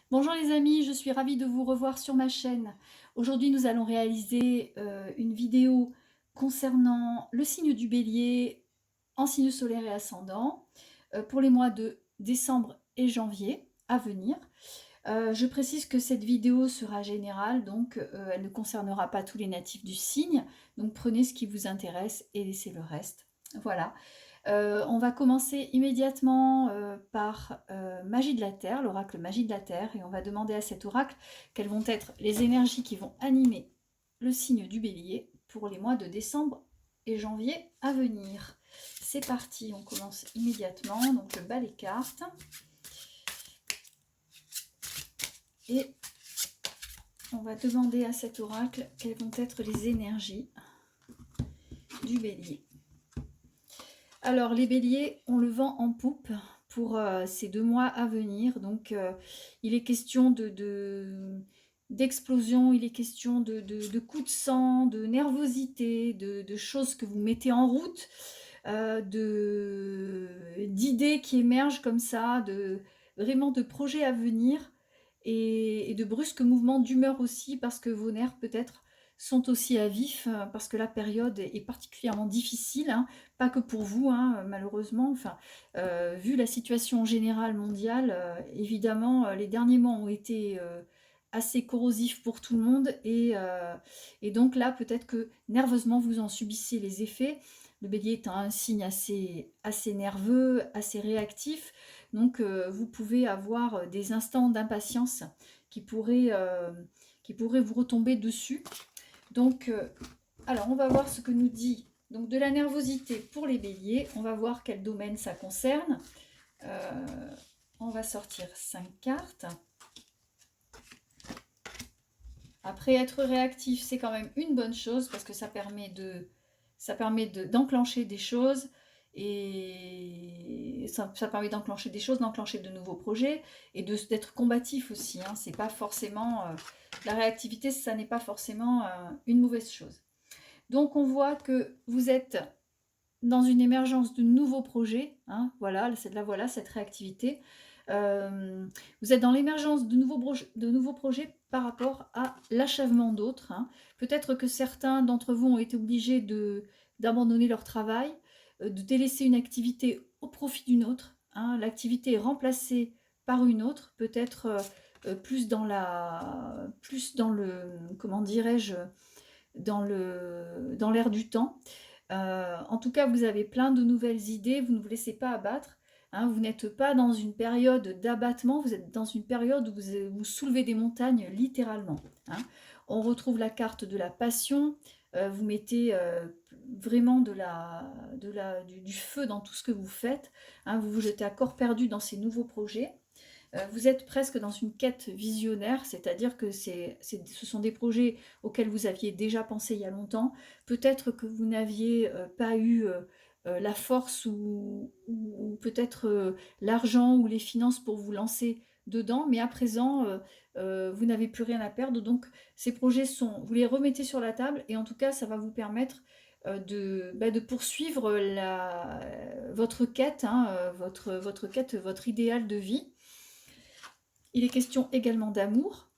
Bonjour les amis, je suis ravie de vous revoir sur ma chaîne. Aujourd'hui, nous allons réaliser une vidéo concernant le signe du Bélier en signe solaire et ascendant pour les mois de décembre et janvier à venir. Je précise que cette vidéo sera générale, donc elle ne concernera pas tous les natifs du signe. Donc prenez ce qui vous intéresse et laissez le reste. Voilà. On va commencer immédiatement par Magie de la Terre, l'oracle Magie de la Terre, et on va demander à cet oracle quelles vont être les énergies qui vont animer le signe du Bélier pour les mois de décembre et janvier à venir. C'est parti, on commence immédiatement, donc je bats les cartes. Et on va demander à cet oracle quelles vont être les énergies du Bélier. Alors, les béliers, on le vend en poupe pour ces 2 mois à venir. Donc, il est question d'explosion, il est question de coups de sang, de nervosité, de choses que vous mettez en route, d'idées qui émergent comme ça, vraiment de projets à venir et de brusques mouvements d'humeur aussi parce que vos nerfs peut-être sont aussi à vif, parce que la période est particulièrement difficile, hein, pas que pour vous, hein, malheureusement. Enfin, vu la situation générale mondiale, évidemment, les derniers mois ont été assez corrosifs pour tout le monde et donc là, peut-être que nerveusement, vous en subissez les effets. Le bélier est un signe assez nerveux, assez réactif, donc vous pouvez avoir des instants d'impatience qui pourraient vous retomber dessus. Donc, alors on va voir ce que nous dit donc de la nervosité pour les béliers. On va voir quel domaine ça concerne. On va sortir 5 cartes. Après, être réactif, c'est quand même une bonne chose parce que ça permet d'enclencher des choses et ça permet d'enclencher des choses, d'enclencher de nouveaux projets et d'être combatif aussi. Hein. C'est pas forcément la réactivité, ça n'est pas forcément une mauvaise chose. Donc on voit que vous êtes dans une émergence de nouveaux projets, hein, voilà, cette réactivité. Vous êtes dans l'émergence de nouveaux projets par rapport à l'achèvement d'autres. Hein. Peut-être que certains d'entre vous ont été obligés d'abandonner leur travail, de délaisser une activité au profit d'une autre. Hein. L'activité est remplacée par une autre, peut-être plus dans le, comment dirais-je, dans l'air du temps. En tout cas, vous avez plein de nouvelles idées, vous ne vous laissez pas abattre. Hein, vous n'êtes pas dans une période d'abattement, vous êtes dans une période où vous soulevez des montagnes littéralement. Hein. On retrouve la carte de la passion, vous mettez vraiment du feu dans tout ce que vous faites. Hein, vous vous jetez à corps perdu dans ces nouveaux projets. Vous êtes presque dans une quête visionnaire, c'est-à-dire que ce sont des projets auxquels vous aviez déjà pensé il y a longtemps. Peut-être que vous n'aviez pas eu la force ou peut-être l'argent ou les finances pour vous lancer dedans, mais à présent, vous n'avez plus rien à perdre. Donc ces projets vous les remettez sur la table et en tout cas, ça va vous permettre de poursuivre votre quête, hein, votre quête, votre idéal de vie. Il est question également d'amour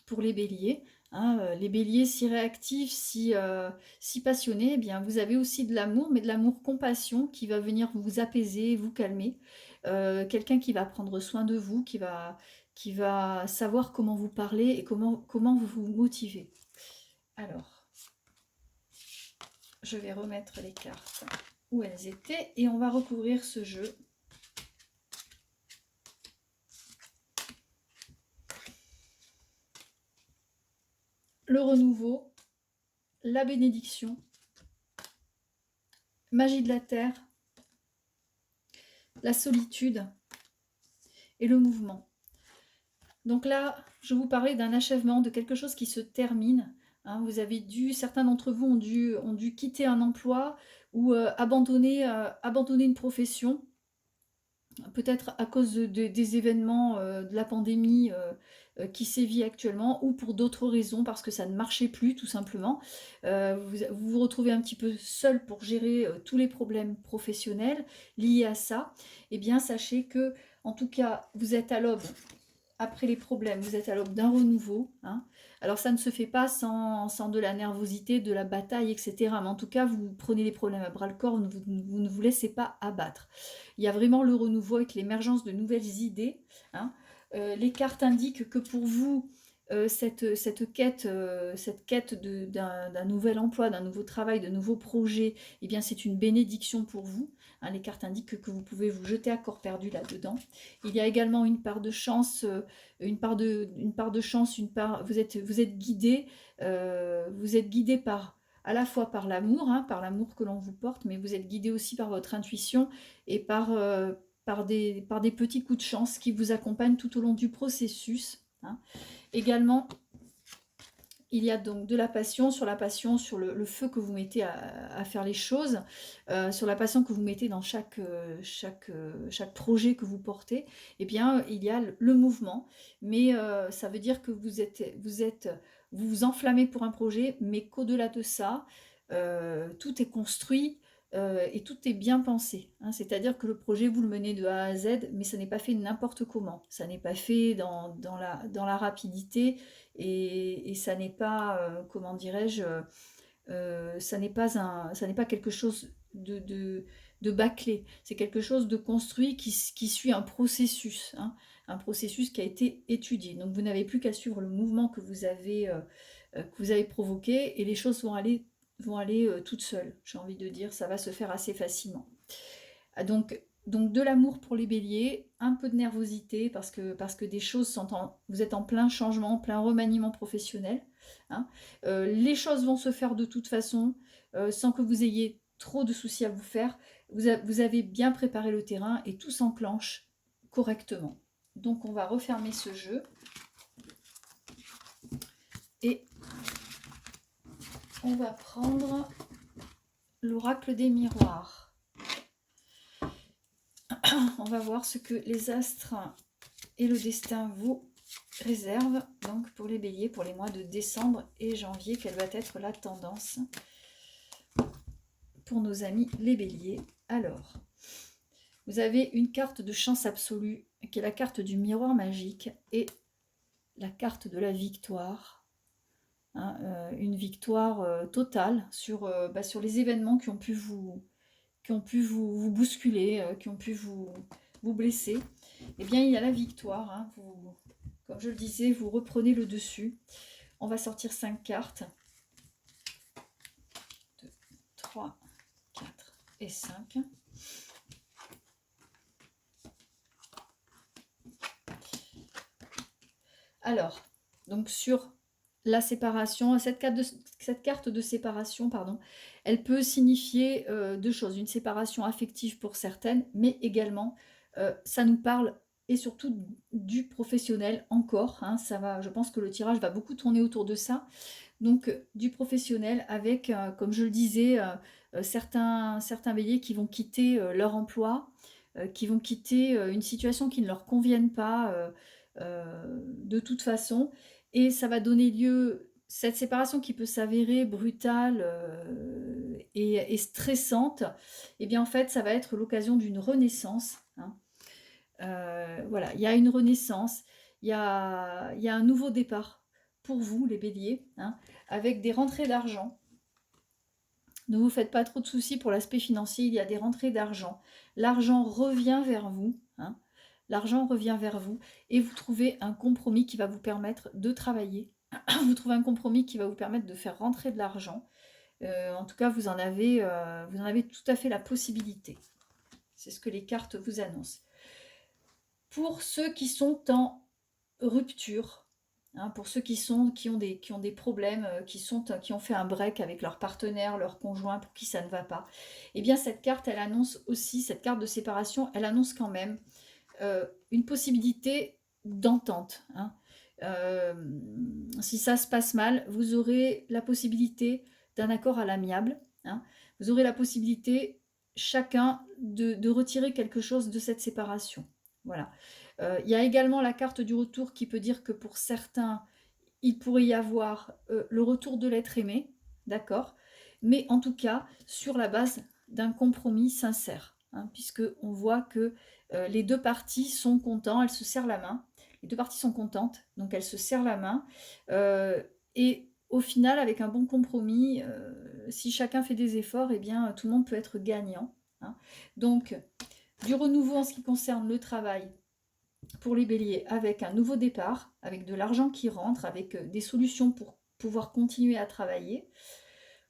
pour les béliers. Hein, les béliers si réactifs, si passionnés, eh bien, vous avez aussi de l'amour, mais de l'amour compassion qui va venir vous apaiser, vous calmer. Quelqu'un qui va prendre soin de vous, qui va savoir comment vous parler et comment vous vous motivez. Alors, je vais remettre les cartes où elles étaient et on va recouvrir ce jeu. Le renouveau, la bénédiction, magie de la terre, la solitude et le mouvement. Donc là, je vous parlais d'un achèvement, de quelque chose qui se termine. Hein, certains d'entre vous ont dû quitter un emploi ou abandonner une profession, peut-être à cause des événements de la pandémie qui sévit actuellement, ou pour d'autres raisons, parce que ça ne marchait plus tout simplement. Vous vous retrouvez un petit peu seul pour gérer tous les problèmes professionnels liés à ça. Eh bien, sachez que, en tout cas, vous êtes à l'aube après les problèmes, vous êtes à l'aube d'un renouveau. Hein. Alors ça ne se fait pas sans de la nervosité, de la bataille, etc. Mais en tout cas, vous prenez les problèmes à bras-le-corps, vous ne vous laissez pas abattre. Il y a vraiment le renouveau avec l'émergence de nouvelles idées. Hein. Les cartes indiquent que pour vous, cette quête d'un nouvel emploi, d'un nouveau travail, de nouveaux projets, eh bien c'est une bénédiction pour vous. Hein, les cartes indiquent que vous pouvez vous jeter à corps perdu là-dedans. Il y a également une part de chance, vous êtes guidé à la fois par l'amour, hein, par l'amour que l'on vous porte, mais vous êtes guidé aussi par votre intuition et par des petits coups de chance qui vous accompagnent tout au long du processus. Hein. Également, il y a donc de la passion, sur le feu que vous mettez à faire les choses, sur la passion que vous mettez dans chaque projet que vous portez. Eh bien, il y a le mouvement, mais ça veut dire que vous vous enflammez pour un projet, mais qu'au-delà de ça, tout est construit et tout est bien pensé. Hein. C'est-à-dire que le projet, vous le menez de A à Z, mais ça n'est pas fait n'importe comment. Ça n'est pas fait dans la rapidité et ça n'est pas, comment dirais-je, ça n'est pas quelque chose de bâclé. C'est quelque chose de construit qui suit un processus, hein, un processus qui a été étudié. Donc vous n'avez plus qu'à suivre le mouvement que vous avez provoqué et les choses vont aller toutes seules, j'ai envie de dire, ça va se faire assez facilement. Donc de l'amour pour les béliers, un peu de nervosité parce que des choses vous êtes en plein changement, en plein remaniement professionnel. Hein. Les choses vont se faire de toute façon, sans que vous ayez trop de soucis à vous faire. Vous avez bien préparé le terrain et tout s'enclenche correctement. Donc on va refermer ce jeu. Et on va prendre l'oracle des miroirs. On va voir ce que les astres et le destin vous réservent donc pour les béliers, pour les mois de décembre et janvier. Quelle va être la tendance pour nos amis les béliers? Alors, vous avez une carte de chance absolue qui est la carte du miroir magique et la carte de la victoire. Hein, une victoire totale sur les événements qui ont pu vous bousculer, qui ont pu vous blesser. Eh bien, il y a la victoire. Hein, comme je le disais, vous reprenez le dessus. On va sortir 5 cartes. 2, 3, 4 et 5. Alors, donc sur la séparation, cette carte de séparation, pardon, elle peut signifier deux choses. Une séparation affective pour certaines, mais également, ça nous parle et surtout du professionnel encore. Hein, je pense que le tirage va beaucoup tourner autour de ça. Donc, du professionnel avec, comme je le disais, certains béliers qui vont quitter leur emploi, qui vont quitter une situation qui ne leur convienne pas de toute façon. Et ça va donner lieu, cette séparation qui peut s'avérer brutale et stressante, et bien en fait ça va être l'occasion d'une renaissance. Hein. Voilà, il y a une renaissance, il y a un nouveau départ pour vous les béliers, hein, avec des rentrées d'argent. Ne vous faites pas trop de soucis pour l'aspect financier, il y a des rentrées d'argent. L'argent revient vers vous, hein. L'argent revient vers vous et vous trouvez un compromis qui va vous permettre de travailler. Vous trouvez un compromis qui va vous permettre de faire rentrer de l'argent. En tout cas, vous en avez tout à fait la possibilité. C'est ce que les cartes vous annoncent. Pour ceux qui sont en rupture, hein, pour ceux qui ont des problèmes, qui ont fait un break avec leur partenaire, leur conjoint, pour qui ça ne va pas, eh bien cette carte, elle annonce aussi, cette carte de séparation, elle annonce quand même une possibilité d'entente. Hein. Si ça se passe mal, vous aurez la possibilité d'un accord à l'amiable. Hein. Vous aurez la possibilité, chacun, de retirer quelque chose de cette séparation. Voilà. Il y a également la carte du retour qui peut dire que pour certains, il pourrait y avoir le retour de l'être aimé, d'accord, mais en tout cas, sur la base d'un compromis sincère. Hein, puisqu'on voit que les deux parties sont contents, elles se serrent la main. Les deux parties sont contentes, donc elles se serrent la main. Et au final, avec un bon compromis, si chacun fait des efforts, eh bien, tout le monde peut être gagnant. Hein. Donc, du renouveau en ce qui concerne le travail pour les béliers, avec un nouveau départ, avec de l'argent qui rentre, avec des solutions pour pouvoir continuer à travailler.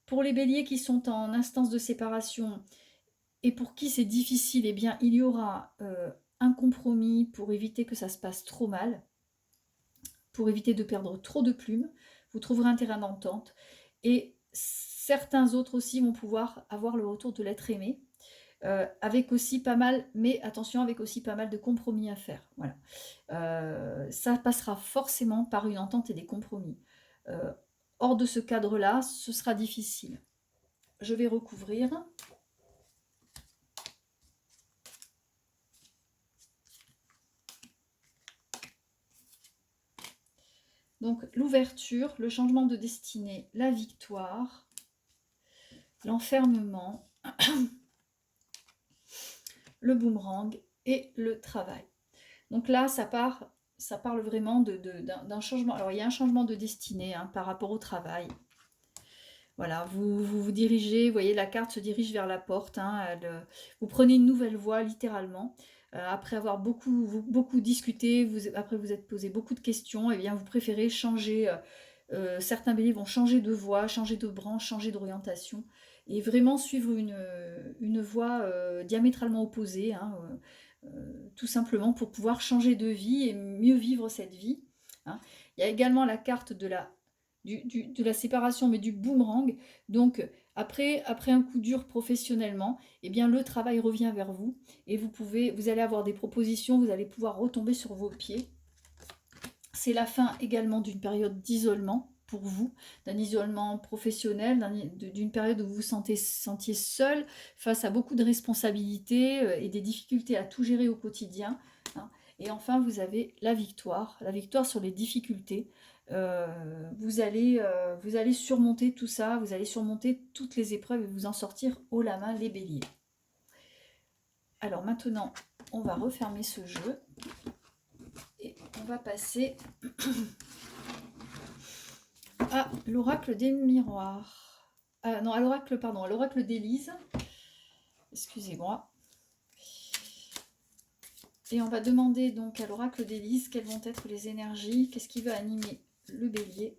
Pour les béliers qui sont en instance de séparation et pour qui c'est difficile, eh bien, il y aura un compromis pour éviter que ça se passe trop mal, pour éviter de perdre trop de plumes. Vous trouverez un terrain d'entente. Et certains autres aussi vont pouvoir avoir le retour de l'être aimé, avec aussi pas mal, mais attention, avec aussi pas mal de compromis à faire. Voilà. Ça passera forcément par une entente et des compromis. Hors de ce cadre-là, ce sera difficile. Je vais recouvrir. Donc l'ouverture, le changement de destinée, la victoire, l'enfermement, le boomerang et le travail. Donc là, ça parle vraiment d'un changement. Alors il y a un changement de destinée par rapport au travail. Voilà, vous dirigez, vous voyez la carte se dirige vers la porte, vous prenez une nouvelle voie littéralement. Après avoir beaucoup discuté, après vous êtes posé beaucoup de questions, et bien vous préférez changer. Certains béliers vont changer de voie, changer de branche, changer d'orientation, et vraiment suivre une voie diamétralement opposée, tout simplement pour pouvoir changer de vie et mieux vivre cette vie. Il y a également la carte de la séparation, mais du boomerang. Donc après un coup dur professionnellement, eh bien le travail revient vers vous et vous allez avoir des propositions, vous allez pouvoir retomber sur vos pieds. C'est la fin également d'une période d'isolement pour vous, d'un isolement professionnel, d'une période où vous vous sentiez seul face à beaucoup de responsabilités et des difficultés à tout gérer au quotidien. Et enfin, vous avez la victoire sur les difficultés. Vous allez surmonter tout ça, vous allez surmonter toutes les épreuves et vous en sortir haut la main, les béliers. Alors maintenant, on va refermer ce jeu et on va passer à l'oracle des miroirs. Non, à l'oracle d'Élise. Excusez-moi. Et on va demander donc à l'oracle d'Élise quelles vont être les énergies, qu'est-ce qui va animer le bélier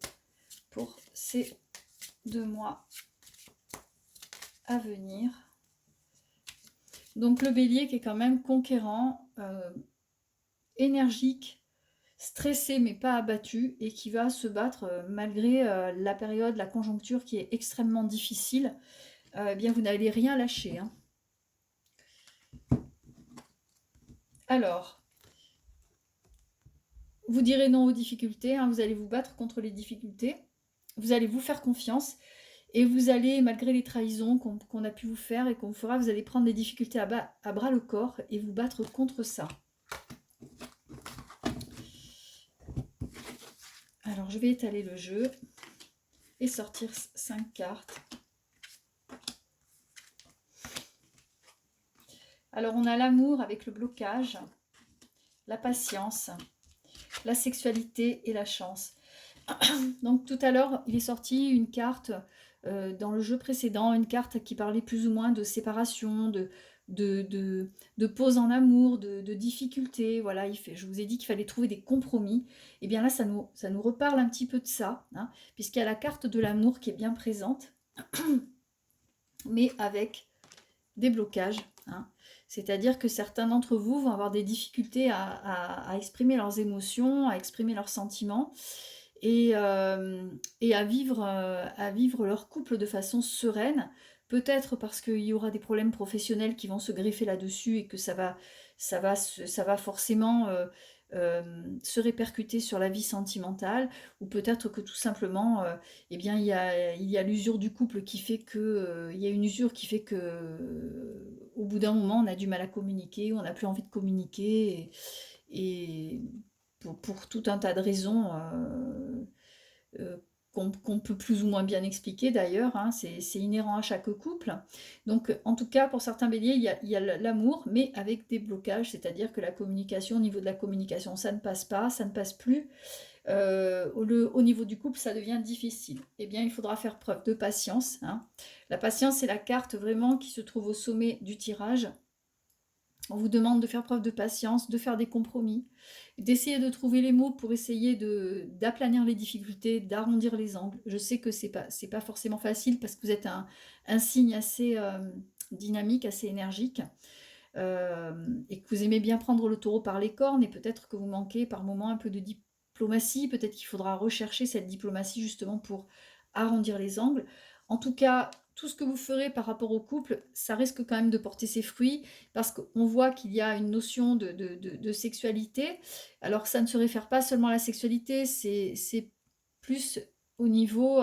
pour ces 2 mois à venir. Donc le bélier qui est quand même conquérant, énergique, stressé mais pas abattu et qui va se battre malgré la période, la conjoncture qui est extrêmement difficile. Eh bien vous n'allez rien lâcher. Alors, vous direz non aux difficultés, vous allez vous battre contre les difficultés, vous allez vous faire confiance et vous allez, malgré les trahisons qu'on a pu vous faire et qu'on fera, vous allez prendre les difficultés à bras le corps et vous battre contre ça. Alors, je vais étaler le jeu et sortir 5 cartes. Alors, on a l'amour avec le blocage, la patience, la sexualité et la chance. Donc, tout à l'heure, il est sorti une carte dans le jeu précédent, une carte qui parlait plus ou moins de séparation, de pause en amour, de difficultés. Voilà, je vous ai dit qu'il fallait trouver des compromis. Et bien là, ça nous reparle un petit peu de ça, puisqu'il y a la carte de l'amour qui est bien présente, mais avec des blocages. C'est-à-dire que certains d'entre vous vont avoir des difficultés à exprimer leurs émotions, à exprimer leurs sentiments, et à vivre leur couple de façon sereine, peut-être parce qu'il y aura des problèmes professionnels qui vont se greffer là-dessus et que ça va forcément se répercuter sur la vie sentimentale, ou peut-être que tout simplement eh bien, il y a l'usure du couple qui fait que il y a une usure qui fait que au bout d'un moment on a du mal à communiquer, on n'a plus envie de communiquer et pour tout un tas de raisons qu'on peut plus ou moins bien expliquer d'ailleurs, hein, c'est inhérent à chaque couple. Donc en tout cas, pour certains béliers, il y a l'amour, mais avec des blocages, c'est-à-dire que la communication, au niveau de la communication, ça ne passe pas, ça ne passe plus. Au niveau du couple, ça devient difficile. Eh bien, il faudra faire preuve de patience, hein. La patience, c'est la carte vraiment qui se trouve au sommet du tirage. On vous demande de faire preuve de patience, de faire des compromis, d'essayer de trouver les mots pour essayer d'aplanir les difficultés, d'arrondir les angles. Je sais que c'est pas forcément facile parce que vous êtes un signe assez dynamique, assez énergique, et que vous aimez bien prendre le taureau par les cornes, et peut-être que vous manquez par moments un peu de diplomatie, peut-être qu'il faudra rechercher cette diplomatie justement pour arrondir les angles. En tout cas, tout ce que vous ferez par rapport au couple, ça risque quand même de porter ses fruits, parce qu'on voit qu'il y a une notion de sexualité. Alors ça ne se réfère pas seulement à la sexualité, c'est plus au niveau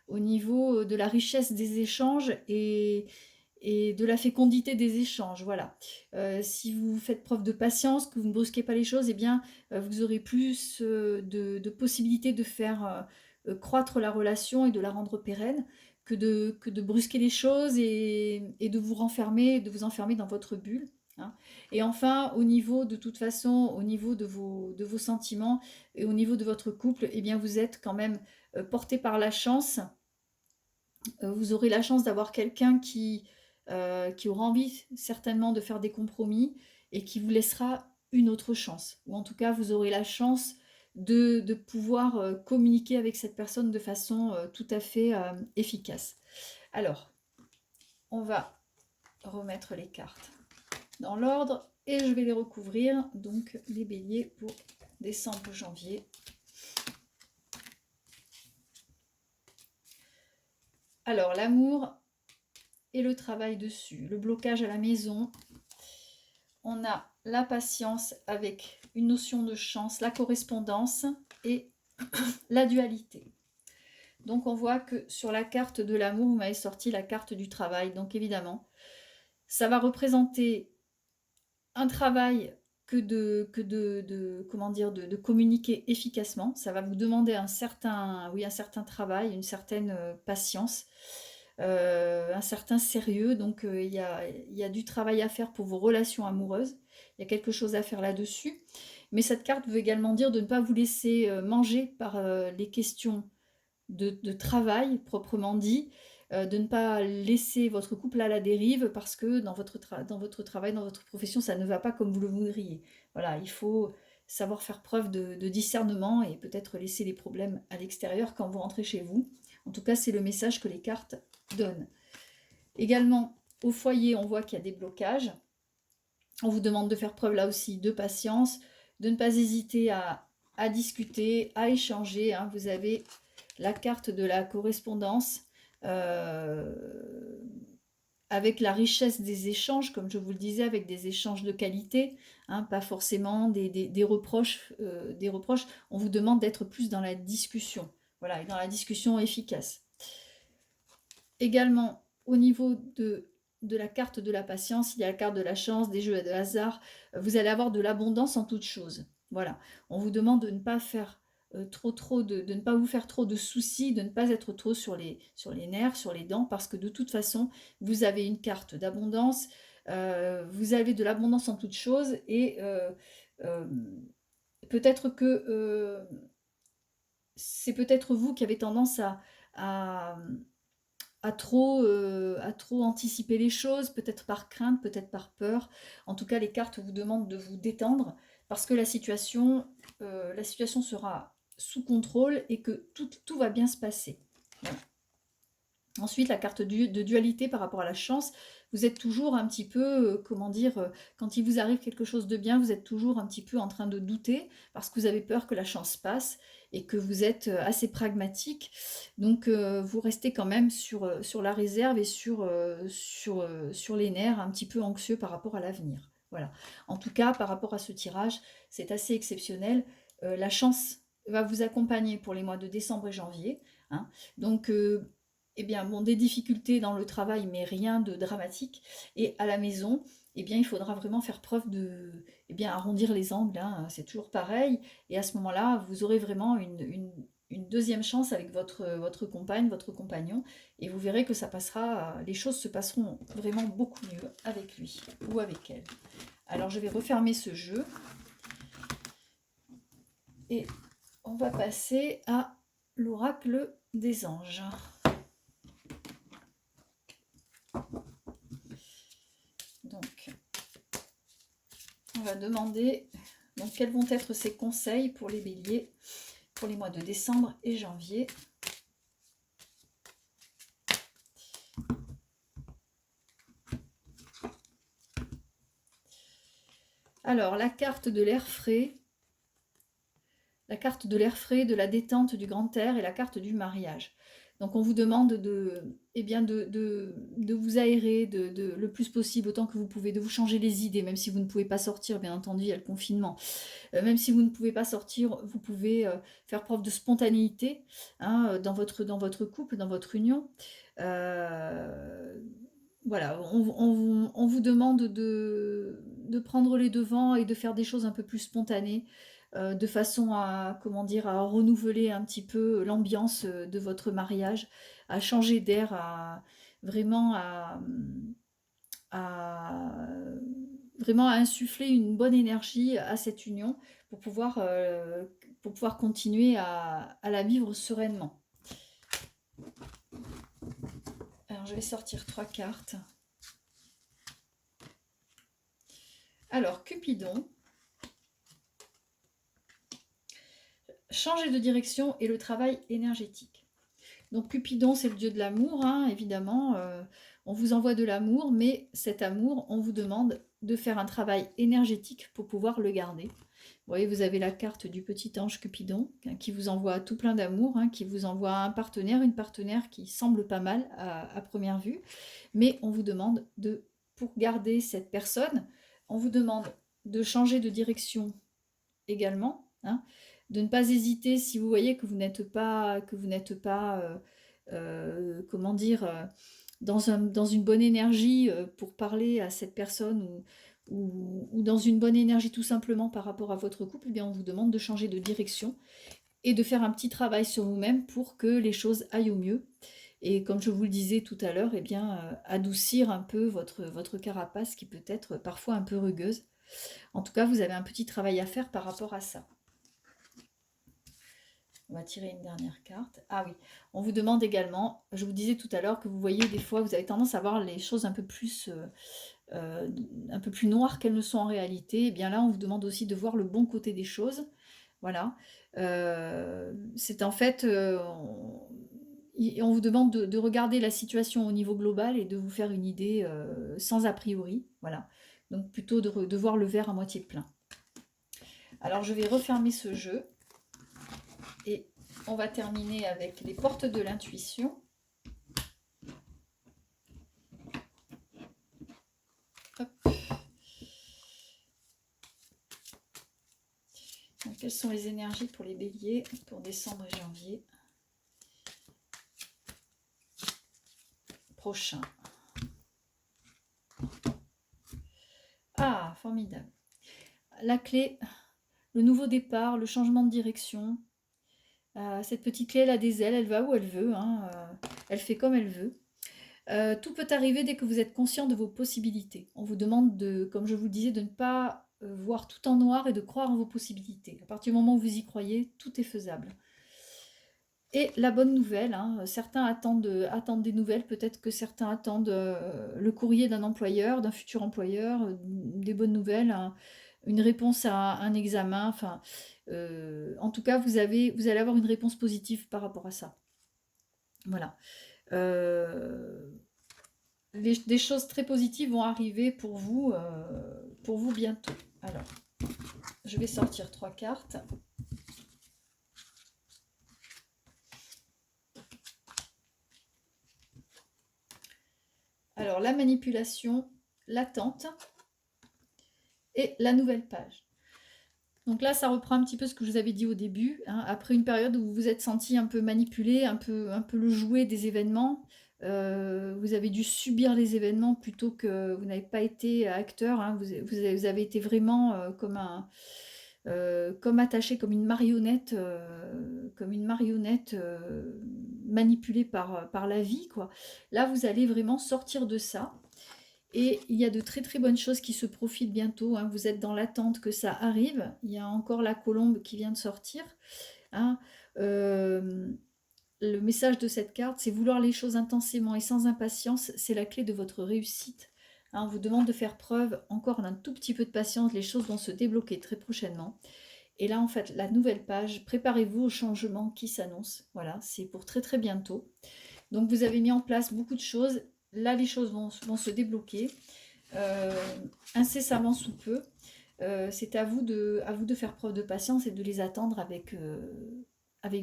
de la richesse des échanges et de la fécondité des échanges, voilà. Si vous faites preuve de patience, que vous ne brusquez pas les choses, eh bien, vous aurez plus de possibilités de faire croître la relation et de la rendre pérenne, que de brusquer les choses et de vous renfermer, de vous enfermer dans votre bulle, hein. Et enfin, au niveau, de toute façon, au niveau de vos sentiments et au niveau de votre couple, eh bien, vous êtes quand même porté par la chance. Vous aurez la chance d'avoir quelqu'un qui aura envie certainement de faire des compromis et qui vous laissera une autre chance. Ou en tout cas, vous aurez la chance de pouvoir communiquer avec cette personne de façon tout à fait efficace. Alors, on va remettre les cartes dans l'ordre et je vais les recouvrir. Donc, les béliers pour décembre-janvier. Alors, l'amour et le travail dessus, le blocage à la maison. On a la patience avec une notion de chance, la correspondance et la dualité. Donc on voit que sur la carte de l'amour, vous m'avez sorti la carte du travail. Donc évidemment, ça va représenter un travail comment dire, de communiquer efficacement. Ça va vous demander un certain travail, une certaine patience, un certain sérieux. Donc il y a du travail à faire pour vos relations amoureuses. Il y a quelque chose à faire là-dessus. Mais cette carte veut également dire de ne pas vous laisser manger par les questions de travail proprement dit, de ne pas laisser votre couple à la dérive parce que dans votre travail, dans votre profession, ça ne va pas comme vous le voudriez. Voilà, il faut savoir faire preuve de discernement et peut-être laisser les problèmes à l'extérieur quand vous rentrez chez vous. En tout cas, c'est le message que les cartes donnent. Également, au foyer, on voit qu'il y a des blocages. On vous demande de faire preuve là aussi de patience, de ne pas hésiter à discuter, à échanger, hein. Vous avez la carte de la correspondance avec la richesse des échanges, comme je vous le disais, avec des échanges de qualité, hein, pas forcément des reproches, On vous demande d'être plus dans la discussion, voilà, et dans la discussion efficace. Également, au niveau de la carte de la patience, il y a la carte de la chance, des jeux et de hasard. Vous allez avoir de l'abondance en toutes choses. Voilà. On vous demande de ne pas faire de ne pas vous faire trop de soucis, de ne pas être trop sur les nerfs, sur les dents, parce que de toute façon, vous avez une carte d'abondance, vous avez de l'abondance en toutes choses, et peut-être que c'est peut-être vous qui avez tendance à trop anticiper les choses, peut-être par crainte, peut-être par peur. En tout cas, les cartes vous demandent de vous détendre parce que la situation sera sous contrôle et que tout va bien se passer. Voilà. Ensuite, la carte de dualité par rapport à la chance, vous êtes toujours un petit peu, comment dire, quand il vous arrive quelque chose de bien, vous êtes toujours un petit peu en train de douter parce que vous avez peur que la chance passe et que vous êtes assez pragmatique. Donc, vous restez quand même sur la réserve et sur les nerfs, un petit peu anxieux par rapport à l'avenir. Voilà. En tout cas, par rapport à ce tirage, c'est assez exceptionnel. La chance va vous accompagner pour les mois de décembre et janvier, hein. Donc, eh bien, bon, des difficultés dans le travail, mais rien de dramatique. Et à la maison, eh bien, il faudra vraiment faire preuve arrondir les angles, hein, c'est toujours pareil. Et à ce moment-là, vous aurez vraiment une deuxième chance avec votre compagne, votre compagnon, et vous verrez que ça passera, les choses se passeront vraiment beaucoup mieux avec lui ou avec elle. Alors je vais refermer ce jeu et on va passer à l'oracle des anges. Donc, on va demander donc, quels vont être ces conseils pour les béliers pour les mois de décembre et janvier. Alors, la carte de l'air frais, de la détente, du grand air et la carte du mariage. Donc, on vous demande de vous aérer le plus possible, autant que vous pouvez, de vous changer les idées, même si vous ne pouvez pas sortir, bien entendu, il y a le confinement. Même si vous ne pouvez pas sortir, vous pouvez faire preuve de spontanéité hein, dans votre couple, dans votre union. Voilà, on vous demande de prendre les devants et de faire des choses un peu plus spontanées, de façon à, comment dire, à renouveler un petit peu l'ambiance de votre mariage, à changer d'air, vraiment à vraiment à insuffler une bonne énergie à cette union pour pouvoir continuer à la vivre sereinement. Alors, je vais sortir 3 cartes. Alors, Cupidon. Changer de direction et le travail énergétique. Donc, Cupidon, c'est le dieu de l'amour, hein, évidemment. On vous envoie de l'amour, mais cet amour, on vous demande de faire un travail énergétique pour pouvoir le garder. Vous voyez, vous avez la carte du petit ange Cupidon qui vous envoie tout plein d'amour, hein, qui vous envoie un partenaire, une partenaire qui semble pas mal à première vue. Mais on vous demande pour garder cette personne, on vous demande de changer de direction également, hein, de ne pas hésiter si vous voyez que vous n'êtes pas, comment dire, dans une bonne énergie pour parler à cette personne ou dans une bonne énergie tout simplement par rapport à votre couple, eh bien on vous demande de changer de direction et de faire un petit travail sur vous-même pour que les choses aillent au mieux. Et comme je vous le disais tout à l'heure, eh bien adoucir un peu votre carapace qui peut être parfois un peu rugueuse. En tout cas, vous avez un petit travail à faire par rapport à ça. On va tirer une dernière carte. Ah oui, on vous demande également, je vous disais tout à l'heure que vous voyez des fois, vous avez tendance à voir les choses un peu plus noires qu'elles ne sont en réalité. Et bien là, on vous demande aussi de voir le bon côté des choses. Voilà. C'est en fait, on vous demande de regarder la situation au niveau global et de vous faire une idée sans a priori. Voilà. Donc plutôt de voir le verre à moitié plein. Alors je vais refermer ce jeu. Et on va terminer avec les portes de l'intuition. Donc, quelles sont les énergies pour les béliers pour décembre et janvier prochain? Ah, formidable. La clé, le nouveau départ, le changement de direction. Cette petite clé, elle a des ailes, elle va où elle veut, hein, elle fait comme elle veut. Tout peut arriver dès que vous êtes conscient de vos possibilités. On vous demande, comme je vous le disais, de ne pas voir tout en noir et de croire en vos possibilités. À partir du moment où vous y croyez, tout est faisable. Et la bonne nouvelle, hein, certains attendent des nouvelles, peut-être que certains attendent le courrier d'un employeur, d'un futur employeur, des bonnes nouvelles, hein, une réponse à un examen, enfin, en tout cas, vous allez avoir une réponse positive par rapport à ça. Voilà. Des choses très positives vont arriver pour vous bientôt. Alors, je vais sortir 3 cartes. Alors, la manipulation, l'attente et la nouvelle page. Donc là, ça reprend un petit peu ce que je vous avais dit au début. Hein, après une période où vous vous êtes senti un peu manipulé, un peu le jouet des événements, vous avez dû subir les événements plutôt que vous n'avez pas été acteur. Hein, vous avez été vraiment comme attaché, comme une marionnette, comme une marionnette manipulée par la vie, quoi. Là, vous allez vraiment sortir de ça. Et il y a de très très bonnes choses qui se profilent bientôt, hein. Vous êtes dans l'attente que ça arrive. Il y a encore la colombe qui vient de sortir, hein. Le message de cette carte, c'est vouloir les choses intensément et sans impatience, c'est la clé de votre réussite. Hein, on vous demande de faire preuve encore d'un tout petit peu de patience, les choses vont se débloquer très prochainement. Et là, en fait, la nouvelle page, préparez-vous au changement qui s'annonce. Voilà, c'est pour très très bientôt. Donc vous avez mis en place beaucoup de choses. Là, les choses vont se débloquer incessamment sous peu. C'est à vous de faire preuve de patience et de les attendre avec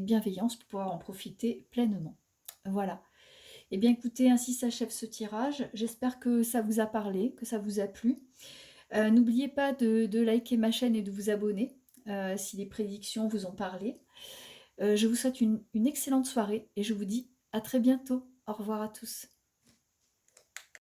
bienveillance pour pouvoir en profiter pleinement. Voilà. Eh bien écoutez, ainsi s'achève ce tirage. J'espère que ça vous a parlé, que ça vous a plu. N'oubliez pas de liker ma chaîne et de vous abonner si les prédictions vous ont parlé. Je vous souhaite une excellente soirée et je vous dis à très bientôt. Au revoir à tous.